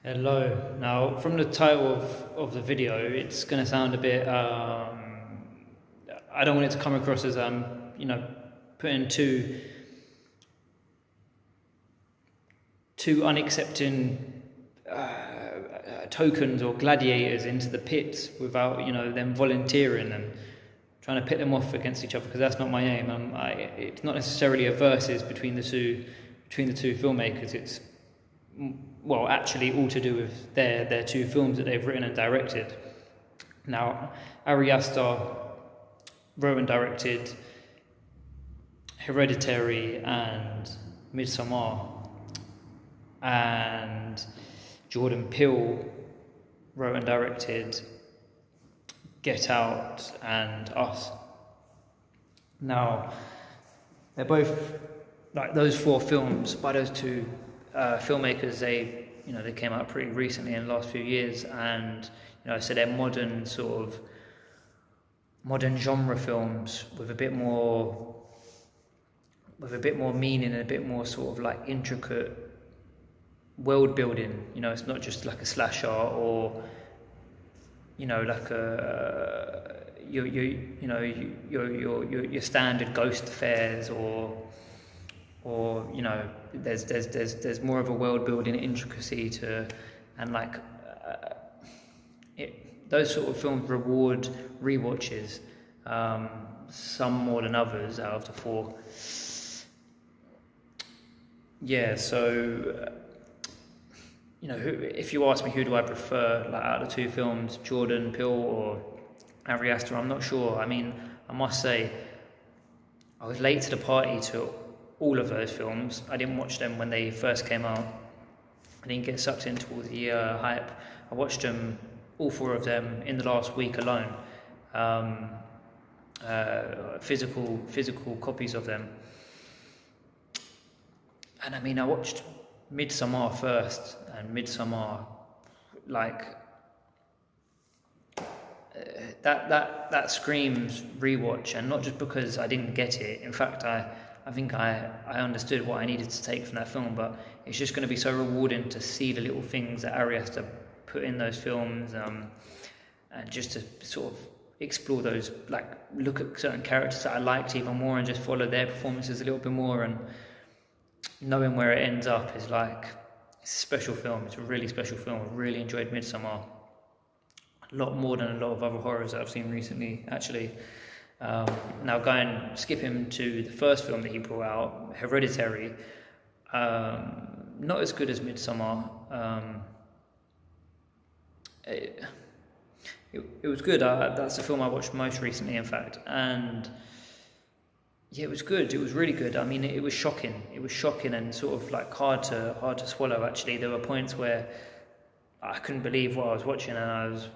Hello. Now, from the title of the video, it's going to sound a bit. I don't want it to come across as putting two unaccepting tokens or gladiators into the pit without them volunteering and trying to pit them off against each other, because that's not my aim. It's not necessarily a versus between the two filmmakers. It's well, actually, all to do with their two films that they've written and directed. Now, Ari Aster wrote and directed Hereditary and Midsommar, and Jordan Peele wrote and directed Get Out and Us. Now, they're both, like, those four films by those two filmmakers. They came out pretty recently in the last few years, and so they're modern genre films with a bit more meaning and a bit more sort of like intricate world building. It's not just like a slasher or like your standard ghost affairs, or there's more of a world building intricacy to, and like those sort of films reward rewatches, some more than others out of the four. Yeah, so if you ask me who do I prefer, like, out of the two films, Jordan Peele or Ari Aster, I'm not sure. I mean, I must say, I was late to the party to all of those films. I didn't watch them when they first came out. I didn't get sucked into all the hype. I watched them, all four of them, in the last week alone. Physical copies of them. And I mean, I watched Midsommar first, and Midsommar, like, that screams rewatch, and not just because I didn't get it. In fact, I think I understood what I needed to take from that film, but it's just going to be so rewarding to see the little things that Ari Aster put in those films, and just to sort of explore those, like, look at certain characters that I liked even more and just follow their performances a little bit more, and knowing where it ends up is like, it's a special film. It's a really special film. I really enjoyed Midsommar a lot more than a lot of other horrors that I've seen recently, actually. Now, skipping to the first film that he brought out, Hereditary, not as good as Midsommar. It was good. That's the film I watched most recently, in fact, and yeah, it was good. It was really good. I mean, it was shocking. It was shocking and sort of like hard to swallow. Actually, there were points where I couldn't believe what I was watching, and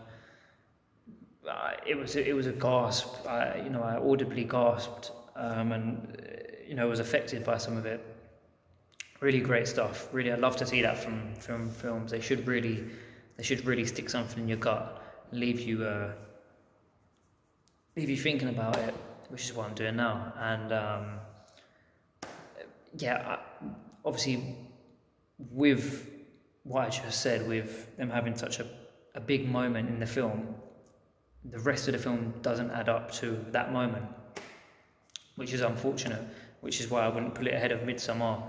it was a gasp. I audibly gasped, and was affected by some of it. Really great stuff. Really, I'd love to see that from films. They should really stick something in your gut, and leave you thinking about it, which is what I'm doing now. And obviously, with what I just said, with them having such a big moment in the film, the rest of the film doesn't add up to that moment, which is unfortunate, which is why I wouldn't put it ahead of Midsommar.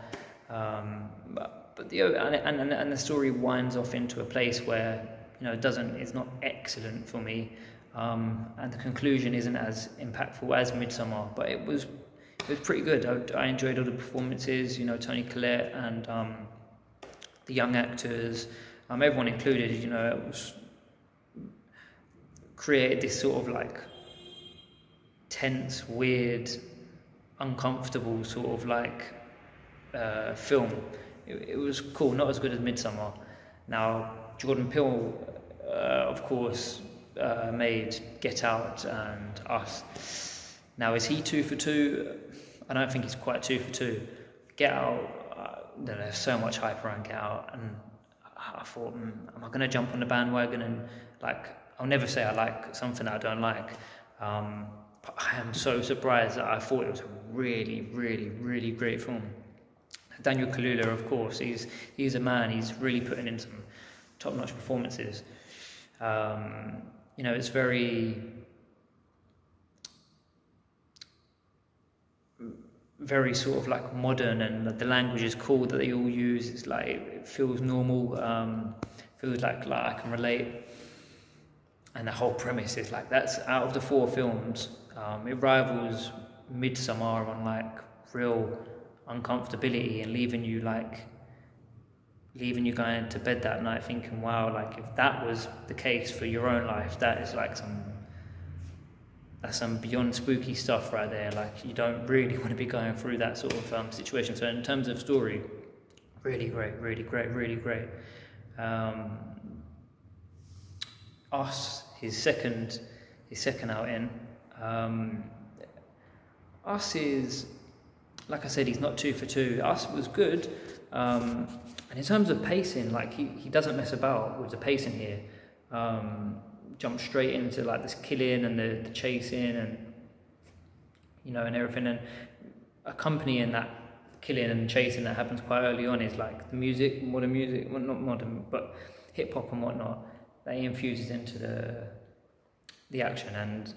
But the story winds off into a place where it's not excellent for me, and the conclusion isn't as impactful as Midsommar, but it was pretty good. I enjoyed all the performances, Toni Collette and the young actors, everyone included. It was created this sort of like tense, weird, uncomfortable sort of like film. It was cool, not as good as Midsommar. Now, Jordan Peele, of course, made Get Out and Us. Now, is he 2 for 2? I don't think he's quite 2 for 2. Get Out, there's so much hype around Get Out, and I thought, am I going to jump on the bandwagon? And like, I'll never say I like something that I don't like. But I am so surprised that I thought it was a really, really, really great film. Daniel Kaluuya, of course, he's a man. He's really putting in top-notch performances. You know, it's very sort of like modern, and the language is cool that they all use. It's like it feels normal, feels like I can relate. And the whole premise is like, that's out of the 4 films, it rivals Midsommar on like real uncomfortability, and leaving you going to bed that night thinking, wow, like if that was the case for your own life, that is like that's some beyond spooky stuff right there. Like, you don't really want to be going through that sort of situation. So in terms of story, really great. Us, his second outing. Us is, like I said, he's not 2 for 2. Us was good, and in terms of pacing, like he doesn't mess about with the pacing here. Jump straight into like this killing and the chasing, and you know, and everything, and accompanying that killing and chasing that happens quite early on is like the music, modern music, well, not modern, but hip hop and whatnot, that he infuses into the action. And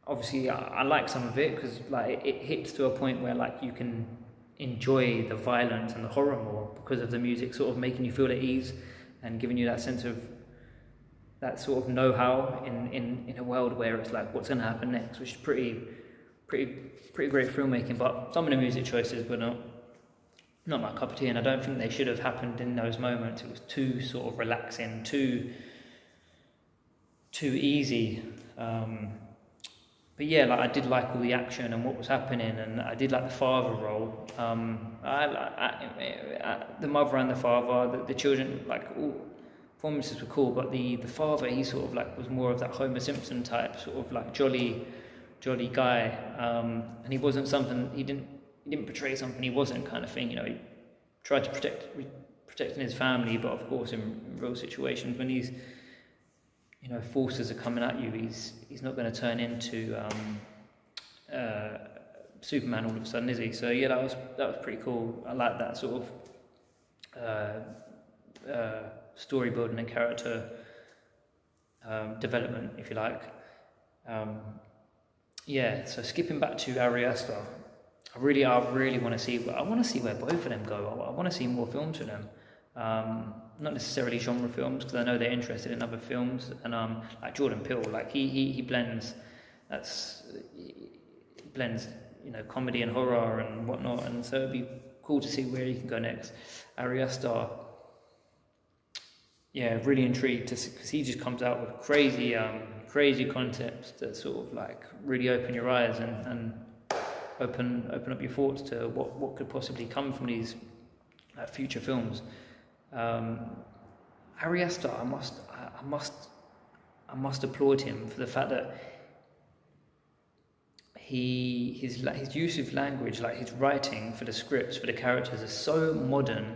obviously I like some of it because like it hits to a point where like you can enjoy the violence and the horror more because of the music sort of making you feel at ease and giving you that sense of that sort of know-how in a world where it's like, what's going to happen next, which is pretty great filmmaking. But some of the music choices were not my cup of tea, and I don't think they should have happened in those moments. It was too sort of relaxing, too easy. But yeah, like I did like all the action and what was happening, and I did like the father role. The mother and the father, the children, like all performances were cool, but the father, he sort of like was more of that Homer Simpson type, sort of like jolly guy, and he wasn't something, he didn't portray something he wasn't, kind of thing. You know, he tried to protecting his family, but of course in real situations when he's, you know, forces are coming at you, he's not going to turn into Superman all of a sudden, is he? So yeah, that was pretty cool. I like that sort of story building and character development, if you like. Yeah, so skipping back to Ari Aster, I really want to see where both of them go. I want to see more films with them. Not necessarily genre films, because I know they're interested in other films, and like Jordan Peele, like he blends you know, comedy and horror and whatnot, and so it'd be cool to see where he can go next. Ari Aster, yeah, really intrigued because he just comes out with crazy concepts that sort of like really open your eyes and open up your thoughts to what could possibly come from these future films. Ari Aster, I must applaud him for the fact that his use of language, like his writing for the scripts, for the characters, is so modern.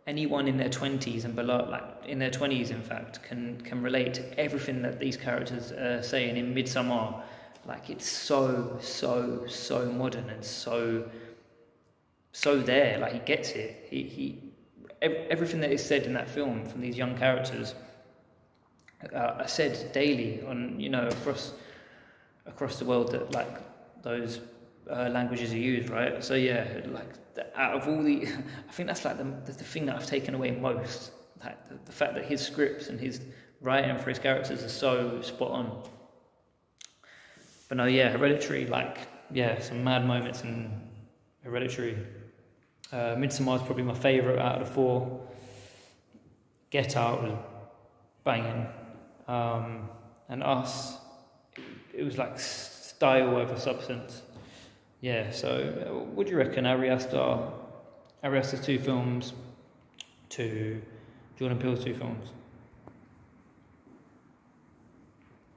Anyone in their 20s and below, like in their 20s in fact, can relate to everything that these characters are saying in Midsommar. Like, it's so modern and so there. Like, he gets it. Everything that is said in that film from these young characters are said daily on, you know, across the world, that like those languages are used, right? So yeah, like out of all the, I think that's like the thing that I've taken away most. Like the fact that his scripts and his writing for his characters are so spot on. But no, yeah, Hereditary, like, yeah, some mad moments in Hereditary. Midsommar is probably my favourite out of the 4. Get Out was banging. And Us, it was like style over substance. Yeah, so what do you reckon? Ari Aster's 2 films to Jordan Peele's 2 films?